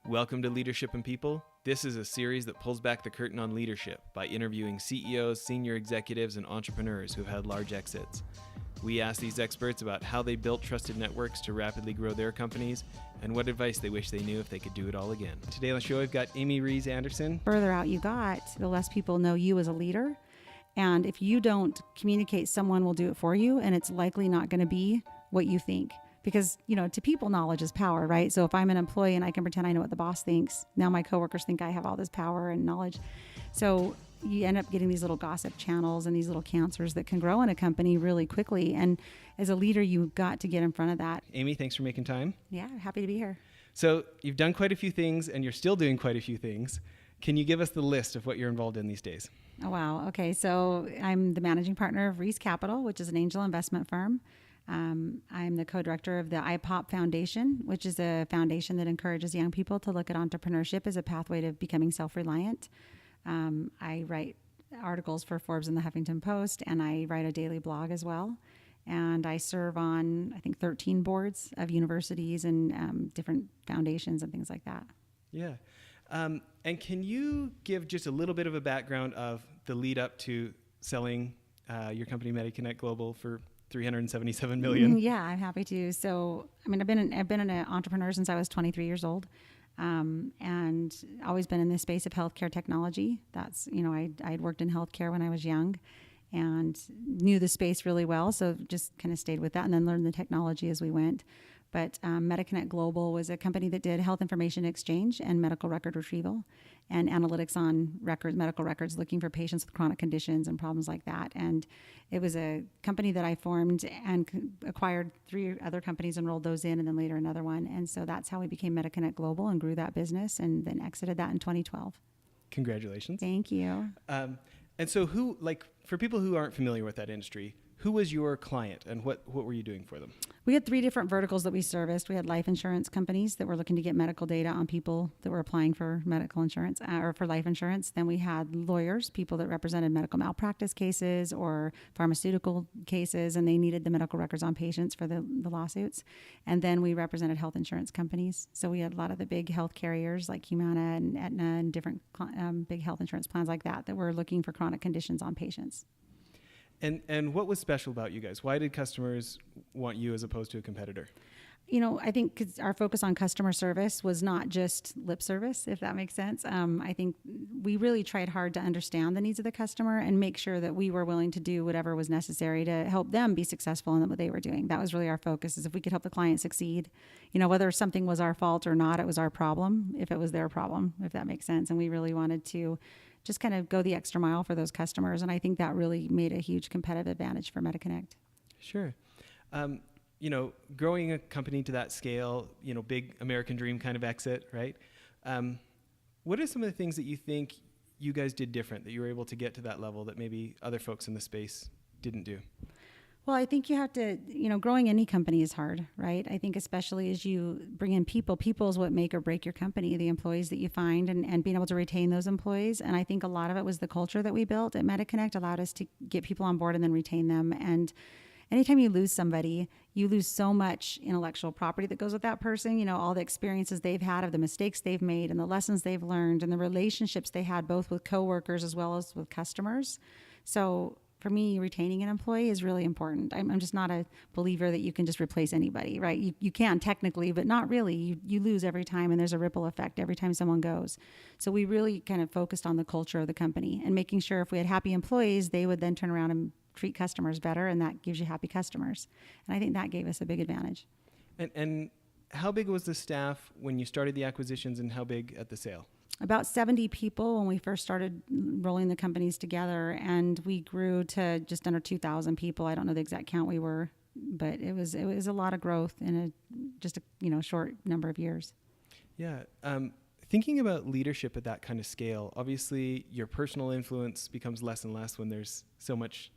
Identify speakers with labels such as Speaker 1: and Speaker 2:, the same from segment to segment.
Speaker 1: Welcome to Leadership and People. This is a series that pulls back the curtain on leadership by interviewing CEOs, senior executives, and entrepreneurs who have had large exits. We ask these experts about how they built trusted networks to rapidly grow their companies and what advice they wish they knew if they could do it all again. Today on the show, we've got Amy Rees Anderson.
Speaker 2: Further out you got, the less people know you as a leader. And if you don't communicate, someone will do it for you, and it's likely not going to be what you think. Because, to people, knowledge is power, right? So if I'm an employee and I can pretend I know what the boss thinks, now my coworkers think I have all this power and knowledge. So you end up getting these little gossip channels and these little cancers that can grow in a company really quickly. And as a leader, you've got to get in front of that.
Speaker 1: Amy, thanks for making time.
Speaker 2: Yeah, happy to be here.
Speaker 1: So you've done quite a few things and you're still doing quite a few things. Can you give us the list of what you're involved in these days?
Speaker 2: Oh, wow. Okay. So I'm the managing partner of Rees Capital, which is an angel investment firm. I'm the co-director of the IPOP Foundation, which is a foundation that encourages young people to look at entrepreneurship as a pathway to becoming self-reliant. I write articles for Forbes and the Huffington Post, and I write a daily blog as well. And I serve on, I think, 13 boards of universities and different foundations and things like that.
Speaker 1: Yeah. And can you give just a little bit of a background of the lead up to selling your company MediConnect Global for $377 million?
Speaker 2: Yeah, I'm happy to. So, I've been an entrepreneur since I was 23 years old, and always been in this space of healthcare technology. That's, I had worked in healthcare when I was young, and knew the space really well. So just kind of stayed with that, and then learned the technology as we went. But MediConnect Global was a company that did health information exchange and medical record retrieval and analytics on medical records, looking for patients with chronic conditions and problems like that. And it was a company that I formed and acquired 3 other companies and rolled those in, and then later another one. And so that's how we became MediConnect Global and grew that business, and then exited that in 2012.
Speaker 1: Congratulations.
Speaker 2: Thank you.
Speaker 1: And so for people who aren't familiar with that industry, who was your client and what were you doing for them?
Speaker 2: We had 3 different verticals that we serviced. We had life insurance companies that were looking to get medical data on people that were applying for medical insurance or for life insurance. Then we had lawyers, people that represented medical malpractice cases or pharmaceutical cases, and they needed the medical records on patients for the lawsuits. And then we represented health insurance companies. So we had a lot of the big health carriers like Humana and Aetna and different big health insurance plans like that were looking for chronic conditions on patients.
Speaker 1: And what was special about you guys? Why did customers want you as opposed to a competitor?
Speaker 2: I think 'cause our focus on customer service was not just lip service, if that makes sense. I think we really tried hard to understand the needs of the customer and make sure that we were willing to do whatever was necessary to help them be successful in what they were doing. That was really our focus, is if we could help the client succeed. Whether something was our fault or not, it was our problem if it was their problem, if that makes sense. And we really wanted to just kind of go the extra mile for those customers. And I think that really made a huge competitive advantage for MediConnect.
Speaker 1: Sure. Growing a company to that scale, big American dream kind of exit, right? What are some of the things that you think you guys did different, that you were able to get to that level that maybe other folks in the space didn't do?
Speaker 2: Well, I think you have to, growing any company is hard, right? I think especially as you bring in people is what make or break your company, the employees that you find and being able to retain those employees. And I think a lot of it was the culture that we built at MediConnect allowed us to get people on board and then retain them. And anytime you lose somebody, you lose so much intellectual property that goes with that person, all the experiences they've had of the mistakes they've made and the lessons they've learned and the relationships they had both with coworkers as well as with customers. So for me, retaining an employee is really important. I'm just not a believer that you can just replace anybody, right? You can technically, but not really. You lose every time, and there's a ripple effect every time someone goes. So we really kind of focused on the culture of the company and making sure if we had happy employees, they would then turn around and treat customers better, and that gives you happy customers. And I think that gave us a big advantage.
Speaker 1: And how big was the staff when you started the acquisitions, and how big at the sale?
Speaker 2: About 70 people when we first started rolling the companies together, and we grew to just under 2,000 people. I don't know the exact count we were, but it was a lot of growth in a short number of years. Yeah.
Speaker 1: Thinking about leadership at that kind of scale, obviously your personal influence becomes less and less when there's so much,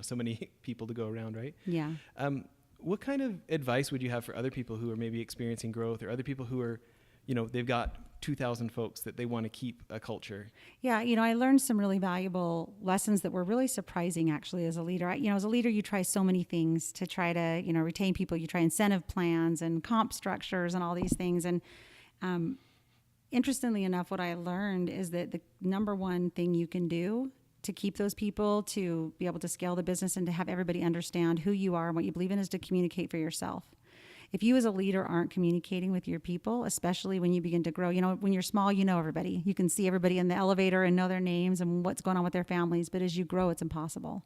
Speaker 1: so many people to go around, right?
Speaker 2: Yeah.
Speaker 1: What kind of advice would you have for other people who are maybe experiencing growth, or other people who are, they've got 2,000 folks that they want to keep a culture?
Speaker 2: Yeah, I learned some really valuable lessons that were really surprising, actually, as a leader. As a leader, you try so many things to try to, retain people. You try incentive plans and comp structures and all these things. And interestingly enough, what I learned is that the number one thing you can do to keep those people, to be able to scale the business and to have everybody understand who you are and what you believe in, is to communicate for yourself. If you as a leader aren't communicating with your people, especially when you begin to grow, when you're small, you know everybody. You can see everybody in the elevator and know their names and what's going on with their families. But as you grow, it's impossible.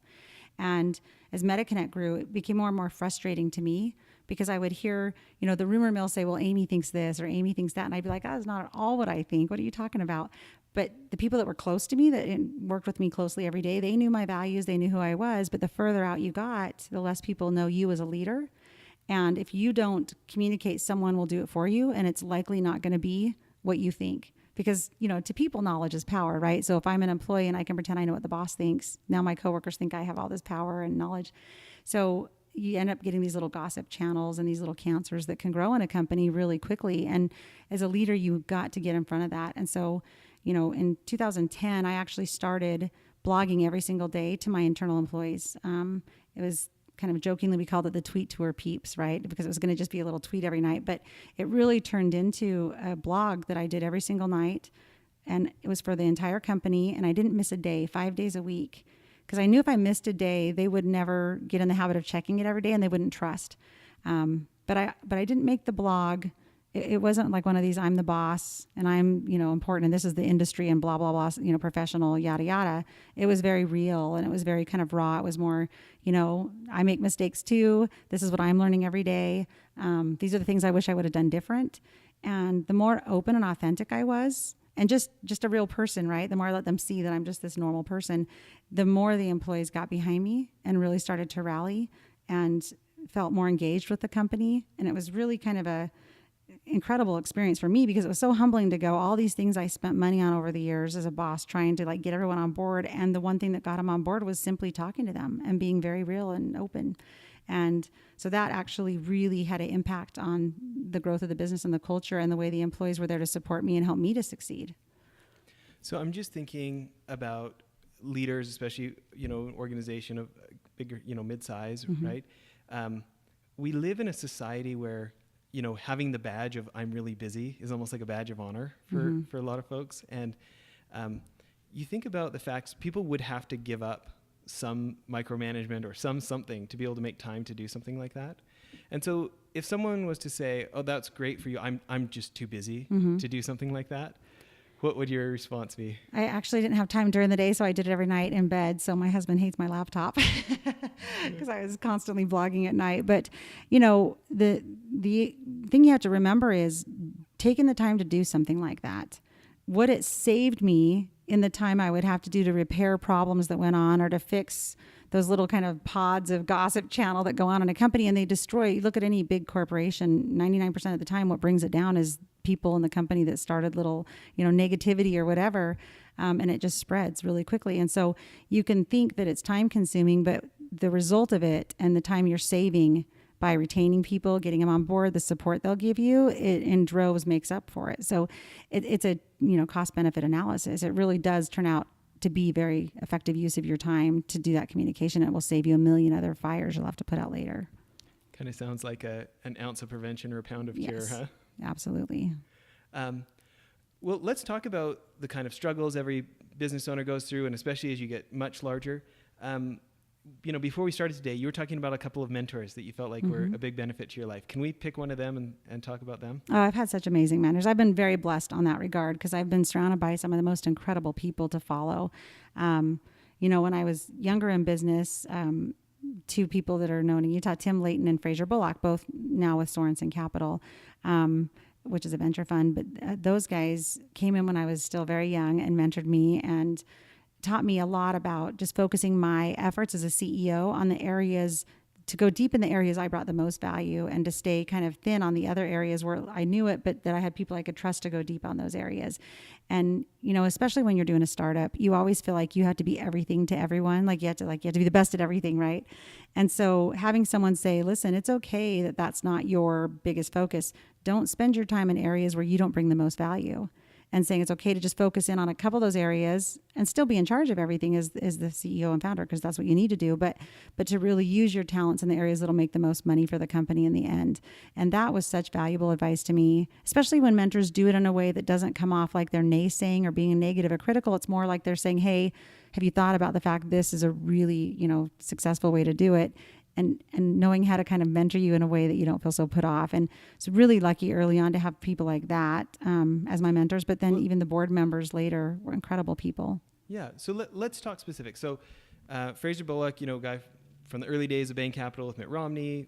Speaker 2: And as MediConnect grew, it became more and more frustrating to me because I would hear, the rumor mill say, well, Amy thinks this or Amy thinks that. And I'd be like, that's not at all what I think. What are you talking about? But the people that were close to me, that worked with me closely every day, they knew my values. They knew who I was. But the further out you got, the less people know you as a leader. And if you don't communicate, someone will do it for you. And it's likely not going to be what you think. Because, to people, knowledge is power, right? So if I'm an employee and I can pretend I know what the boss thinks, now my coworkers think I have all this power and knowledge. So you end up getting these little gossip channels and these little cancers that can grow in a company really quickly. And as a leader, you got to get in front of that. And so, in 2010, I actually started blogging every single day to my internal employees. It was kind of jokingly, we called it the tweet tour peeps, right? Because it was going to just be a little tweet every night. But it really turned into a blog that I did every single night. And it was for the entire company. And I didn't miss a day, 5 days a week. Because I knew if I missed a day, they would never get in the habit of checking it every day and they wouldn't trust. But I didn't make the blog. It wasn't like one of these, I'm the boss and I'm, important and this is the industry and blah, blah, blah, professional, yada, yada. It was very real and it was very kind of raw. It was more, I make mistakes too. This is what I'm learning every day. These are the things I wish I would have done different. And the more open and authentic I was, and just a real person, right? The more I let them see that I'm just this normal person, the more the employees got behind me and really started to rally and felt more engaged with the company. And it was really kind of a incredible experience for me because it was so humbling to go, all these things I spent money on over the years as a boss, trying to get everyone on board. And the one thing that got them on board was simply talking to them and being very real and open. And so that actually really had an impact on the growth of the business and the culture and the way the employees were there to support me and help me to succeed.
Speaker 1: So I'm just thinking about leaders, especially, an organization of bigger, mid-size, mm-hmm. right? We live in a society where, having the badge of I'm really busy is almost like a badge of honor for a lot of folks. And you think about the facts, people would have to give up some micromanagement or something to be able to make time to do something like that. And so if someone was to say, oh, that's great for you, I'm just too busy to do something like that, what would your response be? I
Speaker 2: actually didn't have time during the day, so I did it every night in bed. So my husband hates my laptop because I was constantly blogging at night. But, the thing you have to remember is taking the time to do something like that. What it saved me in the time I would have to do to repair problems that went on or to fix those little kind of pods of gossip channel that go on in a company and they destroy. You look at any big corporation, 99% of the time what brings it down is people in the company that started little, negativity or whatever, and it just spreads really quickly. And so you can think that it's time consuming, but the result of it and the time you're saving by retaining people, getting them on board, the support they'll give you, it in droves makes up for it. So it's a cost benefit analysis. It really does turn out to be very effective use of your time to do that communication. It will save you a million other fires you'll have to put out later.
Speaker 1: Kind of sounds like an ounce of prevention or a pound of cure, huh?
Speaker 2: Absolutely.
Speaker 1: Well, let's talk about the kind of struggles every business owner goes through, and especially as you get much larger. Before we started today, you were talking about a couple of mentors that you felt like were a big benefit to your life. Can we pick one of them and talk about them?
Speaker 2: Oh, I've had such amazing mentors. I've been very blessed on that regard because I've been surrounded by some of the most incredible people to follow. When I was younger in business, two people that are known in Utah, Tim Layton and Fraser Bullock, both now with Sorensen Capital, which is a venture fund. But those guys came in when I was still very young and mentored me and taught me a lot about just focusing my efforts as a CEO on the areas, to go deep in the areas I brought the most value and to stay kind of thin on the other areas where I knew it, but that I had people I could trust to go deep on those areas. And, especially when you're doing a startup, you always feel like you have to be everything to everyone. You have to be the best at everything, right? And so having someone say, listen, it's okay that that's not your biggest focus. Don't spend your time in areas where you don't bring the most value. and saying it's okay to just focus in on a couple of those areas and still be in charge of everything as the CEO and founder, because that's what you need to do. But to really use your talents in the areas that'll make the most money for the company in the end. And that was such valuable advice to me, especially when mentors do it in a way that doesn't come off like they're naysaying or being negative or critical. It's more like they're saying, hey, have you thought about the fact this is a really, successful way to do it? And knowing how to kind of mentor you in a way that you don't feel so put off. And it's really lucky early on to have people like that as my mentors. But then even the board members later were incredible people.
Speaker 1: Yeah. So let's talk specifics. So Fraser Bullock, guy from the early days of Bain Capital with Mitt Romney,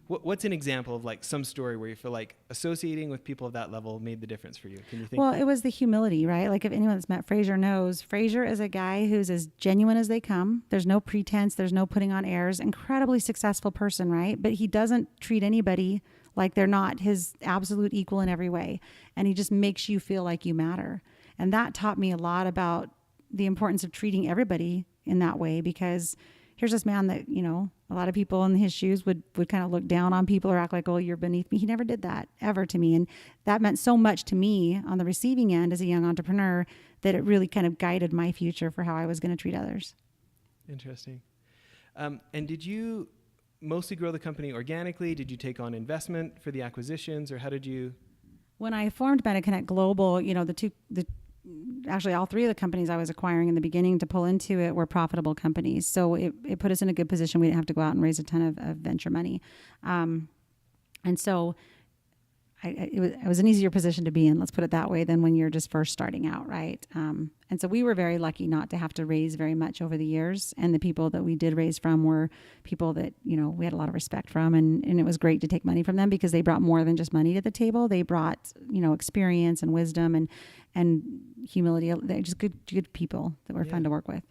Speaker 1: what's an example of like some story where you feel like associating with people of that level made the difference for you? Can you think?
Speaker 2: Well, it was the humility, right? Like if anyone that's met Fraser knows, Fraser is a guy who's as genuine as they come. There's no pretense. There's no putting on airs. Incredibly successful person, right? But he doesn't treat anybody like they're not his absolute equal in every way. And he just makes you feel like you matter. And that taught me a lot about the importance of treating everybody in that way, because here's this man that, a lot of people in his shoes would kind of look down on people or act like, oh, you're beneath me. He never did that ever to me. And that meant so much to me on the receiving end as a young entrepreneur that it really kind of guided my future for how I was going to treat others.
Speaker 1: Interesting. And did you mostly grow the company organically? Did you take on investment for the acquisitions, or how did you?
Speaker 2: When I formed MediConnect Global, actually all three of the companies I was acquiring in the beginning to pull into it were profitable companies. So it put us in a good position. We didn't have to go out and raise a ton of venture money. And so it was an easier position to be in, let's put it that way, than when you're just first starting out, right? And so we were very lucky not to have to raise very much over the years. And the people that we did raise from were people that, we had a lot of respect from. And it was great to take money from them because they brought more than just money to the table. They brought, experience and wisdom and humility. They're just good people that were fun to work with.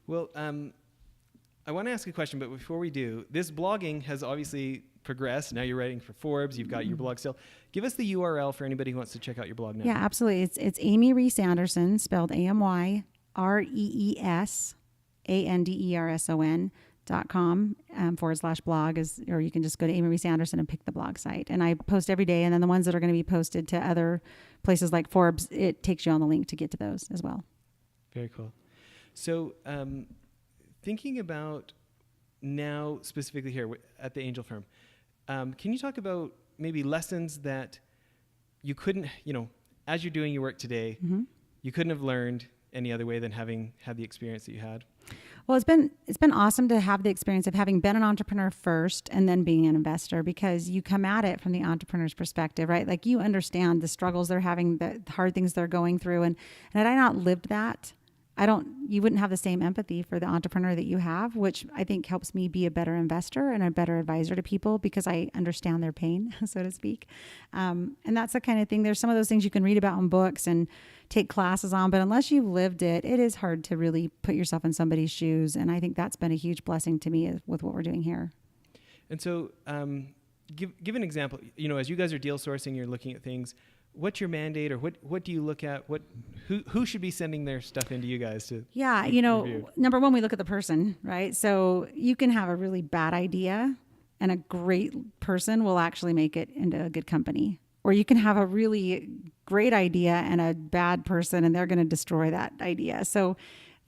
Speaker 1: Well, I want to ask a question, but before we do, this blogging has obviously progressed. Now you're writing for Forbes. You've got your blog still. Give us the URL for anybody who wants to check out your blog now.
Speaker 2: Yeah, absolutely. It's Amy Rees Anderson, spelled AMYREESANDERSON.com /blog or you can just go to Amy Rees Anderson and pick the blog site. And I post every day. And then the ones that are going to be posted to other places like Forbes, it takes you on the link to get to those as well.
Speaker 1: Very cool. So thinking about now specifically here at the Angel Firm, can you talk about maybe lessons that you couldn't, as you're doing your work today, you couldn't have learned any other way than having had the experience that you had?
Speaker 2: Well, it's been awesome to have the experience of having been an entrepreneur first and then being an investor, because you come at it from the entrepreneur's perspective, right? Like you understand the struggles they're having, the hard things they're going through. And had I not lived that, you wouldn't have the same empathy for the entrepreneur that you have, which I think helps me be a better investor and a better advisor to people because I understand their pain, so to speak. And that's the kind of thing. There's some of those things you can read about in books and take classes on, but unless you've lived it, it is hard to really put yourself in somebody's shoes. And I think that's been a huge blessing to me with what we're doing here.
Speaker 1: And so give an example, as you guys are deal sourcing, you're looking at things. What's your mandate, or what do you look at? Who should be sending their stuff into you guys to?
Speaker 2: Yeah,
Speaker 1: review?
Speaker 2: Number one, we look at the person, right? So you can have a really bad idea and a great person will actually make it into a good company. Or you can have a really great idea and a bad person and they're going to destroy that idea. So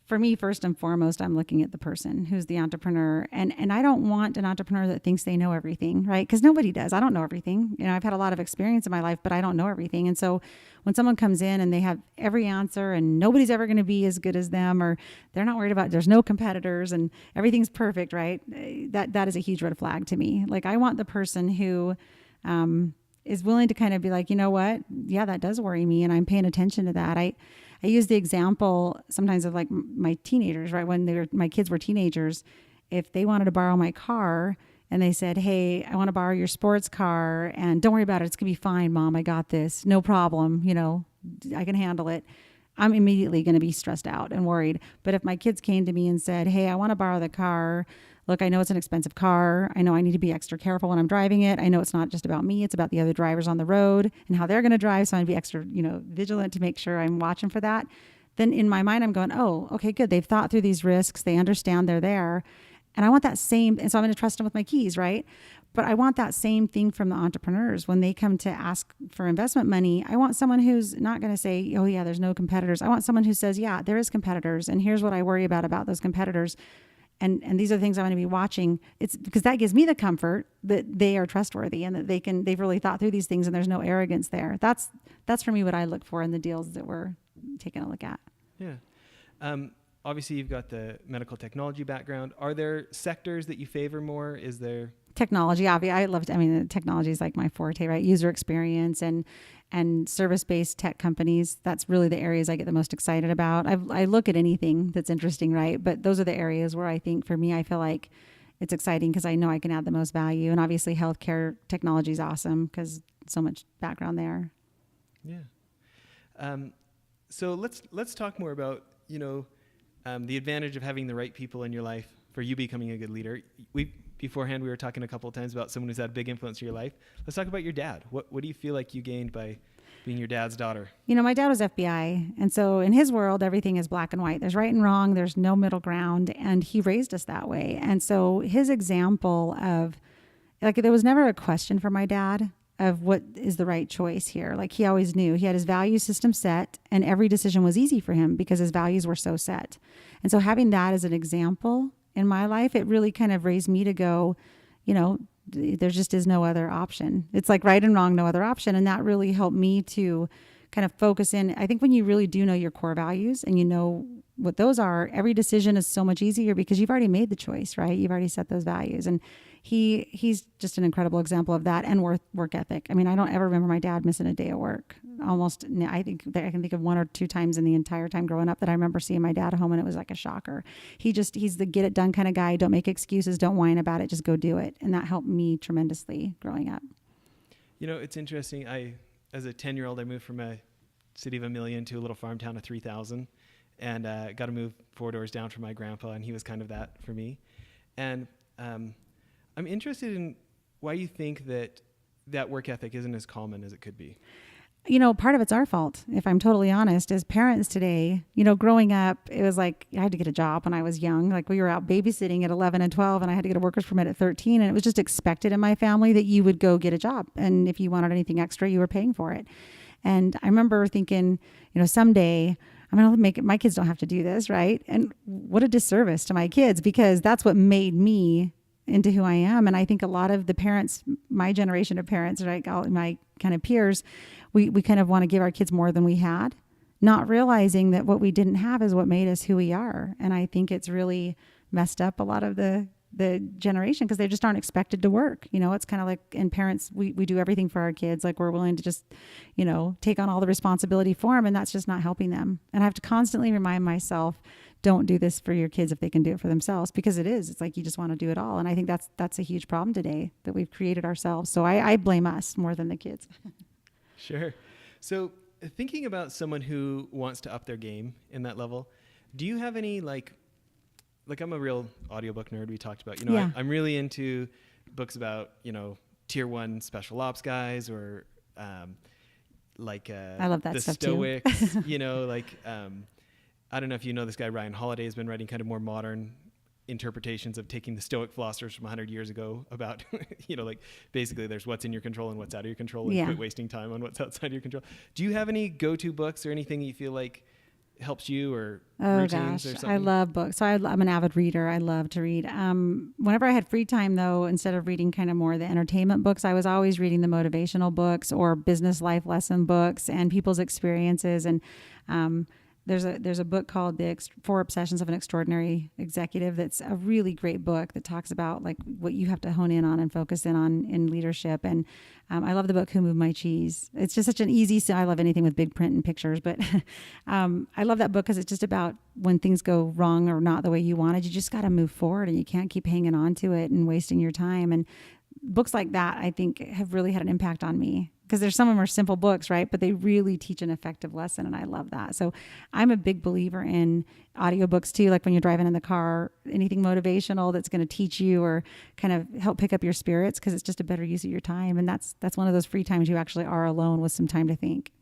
Speaker 2: for me, first and foremost, I'm looking at the person who's the entrepreneur. And I don't want an entrepreneur that thinks they know everything, right? Because nobody does. I don't know everything. I've had a lot of experience in my life, but I don't know everything. And so when someone comes in and they have every answer and nobody's ever going to be as good as them, or they're not worried about, there's no competitors and everything's perfect, right? That is a huge red flag to me. Like I want the person who is willing to kind of be like, you know what? Yeah, that does worry me. And I'm paying attention to that. I use the example sometimes of like my teenagers, right? When my kids were teenagers, if they wanted to borrow my car and they said, hey, I want to borrow your sports car and don't worry about it. It's going to be fine, Mom. I got this. No problem. I can handle it. I'm immediately going to be stressed out and worried. But if my kids came to me and said, hey, I want to borrow the car. Look, I know it's an expensive car. I know I need to be extra careful when I'm driving it. I know it's not just about me. It's about the other drivers on the road and how they're going to drive. So I'm going to be extra, vigilant to make sure I'm watching for that. Then in my mind, I'm going, oh, okay, good. They've thought through these risks. They understand they're there. And I want that same, and so I'm going to trust them with my keys, right? But I want that same thing from the entrepreneurs when they come to ask for investment money. I want someone who's not going to say, oh yeah, there's no competitors. I want someone who says, yeah, there is competitors, and here's what I worry about those competitors. And these are the things I'm going to be watching. It's because that gives me the comfort that they are trustworthy and that they've really thought through these things and there's no arrogance there. That's for me what I look for in the deals that we're taking a look at.
Speaker 1: Yeah. Obviously you've got the medical technology background. Are there sectors that you favor more? Is there
Speaker 2: technology? Technology is like my forte, right? User experience and service-based tech companies. That's really the areas I get the most excited about. I look at anything that's interesting, right? But those are the areas where I think for me, I feel like it's exciting because I know I can add the most value. And obviously healthcare technology is awesome because so much background there.
Speaker 1: Yeah. So let's talk more about, the advantage of having the right people in your life for you becoming a good leader. Beforehand, we were talking a couple of times about someone who's had a big influence in your life. Let's talk about your dad. What do you feel like you gained by being your dad's daughter?
Speaker 2: My dad was FBI. And so in his world, everything is black and white. There's right and wrong. There's no middle ground. And he raised us that way. And so his example of, there was never a question for my dad of what is the right choice here. He always knew. He had his value system set and every decision was easy for him because his values were so set. And so having that as an example in my life, it really kind of raised me to go, there just is no other option. It's like right and wrong, no other option. And that really helped me to kind of focus in. I think when you really do know your core values and you know what those are, every decision is so much easier because you've already made the choice, right? You've already set those values. And he's just an incredible example of that and work ethic. I don't ever remember my dad missing a day of work. I can think of one or two times in the entire time growing up that I remember seeing my dad at home and it was like a shocker. He's the get it done kind of guy. Don't make excuses. Don't whine about it. Just go do it. And that helped me tremendously growing up.
Speaker 1: It's interesting. As a 10-year-old, I moved from a city of 1 million to a little farm town of 3,000 and got to move 4 doors down from my grandpa. And he was kind of that for me. And I'm interested in why you think that work ethic isn't as common as it could be.
Speaker 2: Part of it's our fault, if I'm totally honest. As parents today, growing up, it was like I had to get a job when I was young. We were out babysitting at 11 and 12 and I had to get a worker's permit at 13. And it was just expected in my family that you would go get a job. And if you wanted anything extra, you were paying for it. And I remember thinking, someday I'm going to make it, my kids don't have to do this, right? And what a disservice to my kids because that's what made me into who I am. And I think a lot of the parents, my generation of parents, right, all my kind of peers, we kind of want to give our kids more than we had, not realizing that what we didn't have is what made us who we are. And I think it's really messed up a lot of the generation because they just aren't expected to work. It's kind of like, and parents, we do everything for our kids. We're willing to just, take on all the responsibility for them. And that's just not helping them. And I have to constantly remind myself, don't do this for your kids if they can do it for themselves, because it's like you just want to do it all. And I think that's a huge problem today that we've created ourselves. So I blame us more than the kids.
Speaker 1: Sure. So thinking about someone who wants to up their game in that level, do you have any I'm a real audiobook nerd. We talked about,
Speaker 2: Yeah.
Speaker 1: I'm really into books about, tier 1 special ops guys or
Speaker 2: I love that
Speaker 1: the
Speaker 2: stuff
Speaker 1: Stoics,
Speaker 2: too.
Speaker 1: I don't know if you know this guy, Ryan Holiday has been writing kind of more modern interpretations of taking the Stoic philosophers from 100 years ago about, basically there's what's in your control and what's out of your control and quit wasting time on what's outside your control. Do you have any go-to books or anything you feel like helps you or routines or something?
Speaker 2: I love books. So I'm an avid reader. I love to read. Whenever I had free time though, instead of reading kind of more the entertainment books, I was always reading the motivational books or business life lesson books and people's experiences. And, there's a book called The 4 Obsessions of an Extraordinary Executive. That's a really great book that talks about what you have to hone in on and focus in on in leadership. And I love the book Who Moved My Cheese. It's just such an easy, I love anything with big print and pictures, but I love that book because it's just about when things go wrong or not the way you wanted, you just got to move forward and you can't keep hanging on to it and wasting your time. And books like that, I think, have really had an impact on me. Because there's some of them are simple books, right? But they really teach an effective lesson, and I love that. So I'm a big believer in audiobooks too, like when you're driving in the car, anything motivational that's going to teach you or kind of help pick up your spirits, because it's just a better use of your time. And that's one of those free times you actually are alone with some time to think.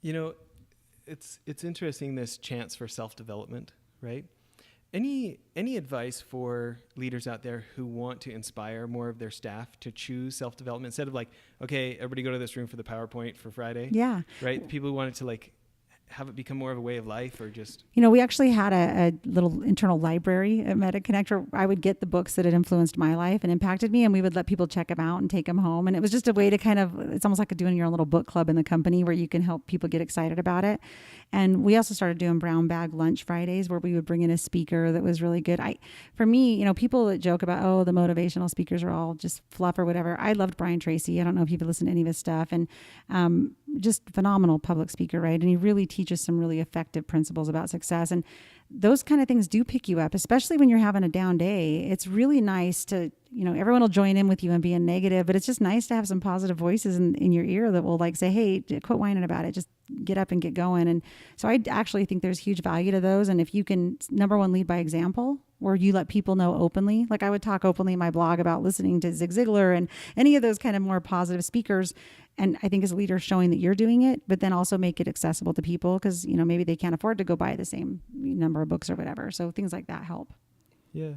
Speaker 1: It's interesting, this chance for self-development, right? Any advice for leaders out there who want to inspire more of their staff to choose self-development instead of like, okay, everybody go to this room for the PowerPoint for Friday?
Speaker 2: Yeah.
Speaker 1: Right? People who wanted to like have it become more of a way of life or just...
Speaker 2: We actually had a little internal library at MediConnect where I would get the books that had influenced my life and impacted me, and we would let people check them out and take them home. And it was just a way to kind of, it's almost like doing your own little book club in the company where you can help people get excited about it. And we also started doing brown bag lunch Fridays where we would bring in a speaker that was really good. For me, people that joke about, oh, the motivational speakers are all just fluff or whatever. I loved Brian Tracy. I don't know if you've listened to any of his stuff. And just phenomenal public speaker, right? And he really teaches some really effective principles about success. And those kind of things do pick you up, especially when you're having a down day. It's really nice to, everyone will join in with you and being negative, but it's just nice to have some positive voices in your ear that will like say, hey, quit whining about it. Just get up and get going. And so I actually think there's huge value to those. And if you can, number one, lead by example, where you let people know openly, like I would talk openly in my blog about listening to Zig Ziglar and any of those kind of more positive speakers. And I think as a leader showing that you're doing it, but then also make it accessible to people because, maybe they can't afford to go buy the same number of books or whatever. So things like that help.
Speaker 1: Yeah.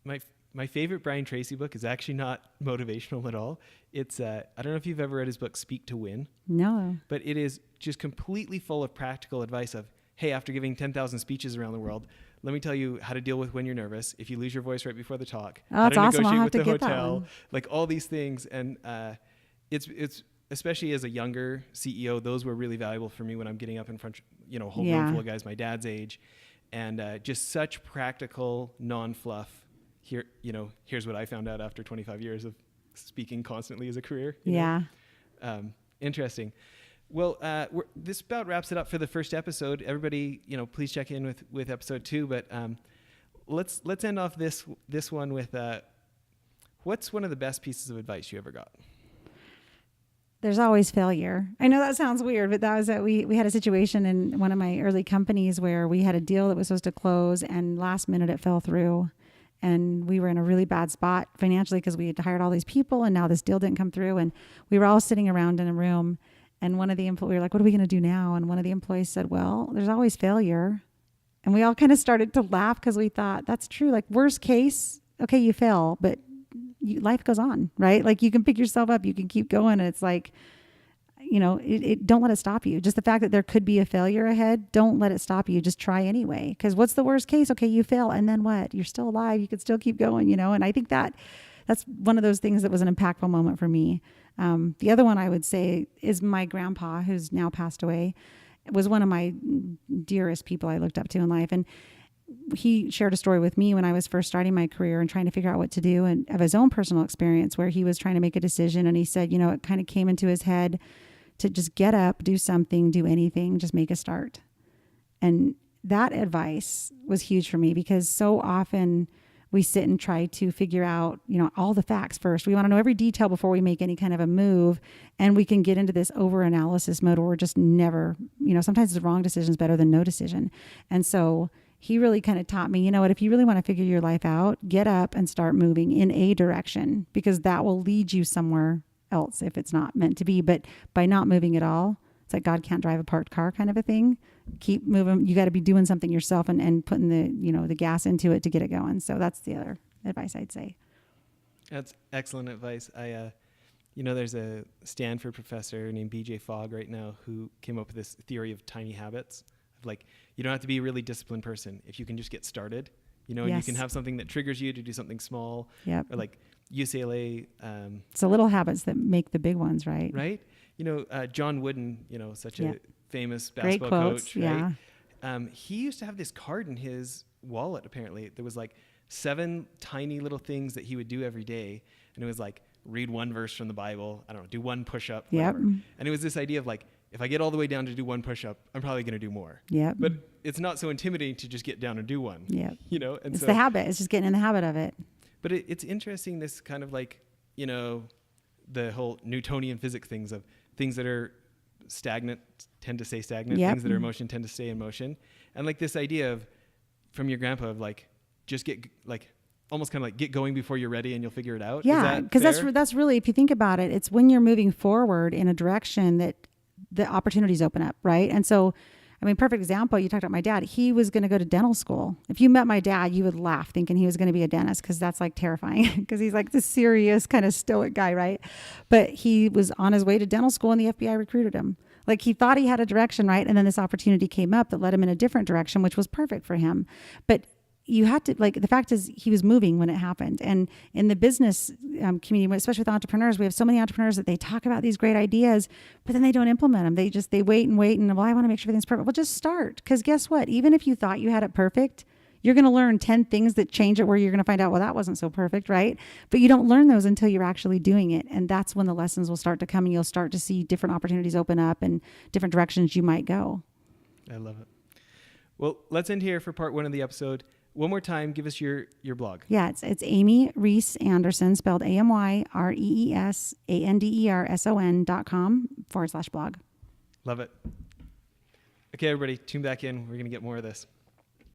Speaker 1: My favorite Brian Tracy book is actually not motivational at all. It's, I don't know if you've ever read his book, Speak to Win.
Speaker 2: No.
Speaker 1: But it is just completely full of practical advice of, hey, after giving 10,000 speeches around the world, let me tell you how to deal with when you're nervous, if you lose your voice right before the talk,
Speaker 2: oh,
Speaker 1: how
Speaker 2: that's
Speaker 1: to
Speaker 2: awesome.
Speaker 1: negotiate
Speaker 2: I'll have
Speaker 1: with
Speaker 2: to
Speaker 1: the
Speaker 2: get that
Speaker 1: hotel,
Speaker 2: one.
Speaker 1: like all these things. And it's especially as a younger CEO, those were really valuable for me when I'm getting up in front, a whole room full of guys my dad's age. And just such practical, non-fluff. Here's what I found out after 25 years of speaking constantly as a career. Interesting. Well, this about wraps it up for the first episode. Everybody, please check in with episode 2. But let's end off this one with what's one of the best pieces of advice you ever got?
Speaker 2: There's always failure. I know that sounds weird, but that was that we had a situation in one of my early companies where we had a deal that was supposed to close, and last minute it fell through. And we were in a really bad spot financially because we had hired all these people and now this deal didn't come through. And we were all sitting around in a room, and one of the employees, we were like, what are we going to do now? And one of the employees said, well, there's always failure. And we all kind of started to laugh because we thought that's true. Like worst case, okay, you fail, but life goes on, right? Like you can pick yourself up, you can keep going. And it's like, don't let it stop you. Just the fact that there could be a failure ahead, don't let it stop you. Just try anyway. Because what's the worst case? Okay, you fail. And then what? You're still alive. You could still keep going, And I think that's one of those things that was an impactful moment for me. The other one I would say is my grandpa, who's now passed away, was one of my dearest people I looked up to in life. And he shared a story with me when I was first starting my career and trying to figure out what to do, and of his own personal experience where he was trying to make a decision. And he said, it kind of came into his head to just get up, do something, do anything, just make a start. And that advice was huge for me because so often we sit and try to figure out, all the facts first. We want to know every detail before we make any kind of a move. And we can get into this over-analysis mode where we're just never, sometimes the wrong decision is better than no decision. And so he really kind of taught me, if you really want to figure your life out, get up and start moving in a direction because that will lead you somewhere else if it's not meant to be. But by not moving at all, it's like God can't drive a parked car kind of a thing. Keep moving. You got to be doing something yourself and putting the gas into it to get it going. So that's the other advice I'd say.
Speaker 1: That's excellent advice. There's a Stanford professor named BJ Fogg right now who came up with this theory of tiny habits. Of like, you don't have to be a really disciplined person. If you can just get started, and you can have something that triggers you to do something small.
Speaker 2: Yep.
Speaker 1: Or like UCLA.
Speaker 2: It's the little habits that make the big ones, right?
Speaker 1: Right. John Wooden, such a famous
Speaker 2: Great
Speaker 1: basketball
Speaker 2: quotes,
Speaker 1: coach, right?
Speaker 2: Yeah.
Speaker 1: He used to have this card in his wallet, apparently. There was like 7 tiny little things that he would do every day. And it was like, read one verse from the Bible. I don't know, do one push-up, whatever.
Speaker 2: Yep.
Speaker 1: And it was this idea of like, if I get all the way down to do one push-up, I'm probably going to do more.
Speaker 2: Yep.
Speaker 1: But it's not so intimidating to just get down and do one.
Speaker 2: Yep.
Speaker 1: And
Speaker 2: it's the habit. It's just getting in the habit of it.
Speaker 1: But it's interesting, this kind of like, the whole Newtonian physics things of things that are stagnant tend to stay stagnant.
Speaker 2: Yep.
Speaker 1: Things that are in motion tend to stay in motion. And like this idea of, from your grandpa, of like, just get like, almost kind of like get going before you're ready and you'll figure it out.
Speaker 2: Yeah. Because that's really, if you think about it, it's when you're moving forward in a direction that the opportunities open up. Right. And so I mean, perfect example, you talked about my dad. He was going to go to dental school. If you met my dad, you would laugh thinking he was going to be a dentist, because that's like terrifying, because he's like the serious kind of stoic guy, right? But he was on his way to dental school and the FBI recruited him. Like, he thought he had a direction, right? And then this opportunity came up that led him in a different direction, which was perfect for him. But you had to, like, the fact is he was moving when it happened. And in the business community, especially with entrepreneurs, we have so many entrepreneurs that they talk about these great ideas, but then they don't implement them. They wait and, well, I want to make sure everything's perfect. Well, just start. Because guess what? Even if you thought you had it perfect, you're going to learn 10 things that change it, where you're going to find out, well, that wasn't so perfect, right? But you don't learn those until you're actually doing it. And that's when the lessons will start to come, and you'll start to see different opportunities open up and different directions you might go.
Speaker 1: I love it. Well, let's end here for part 1 of the episode. One more time, give us your blog.
Speaker 2: Yeah, it's Amy Rees Anderson, spelled AMYREESANDERSON.com/blog.
Speaker 1: Love it. Okay, everybody, tune back in. We're going to get more of this.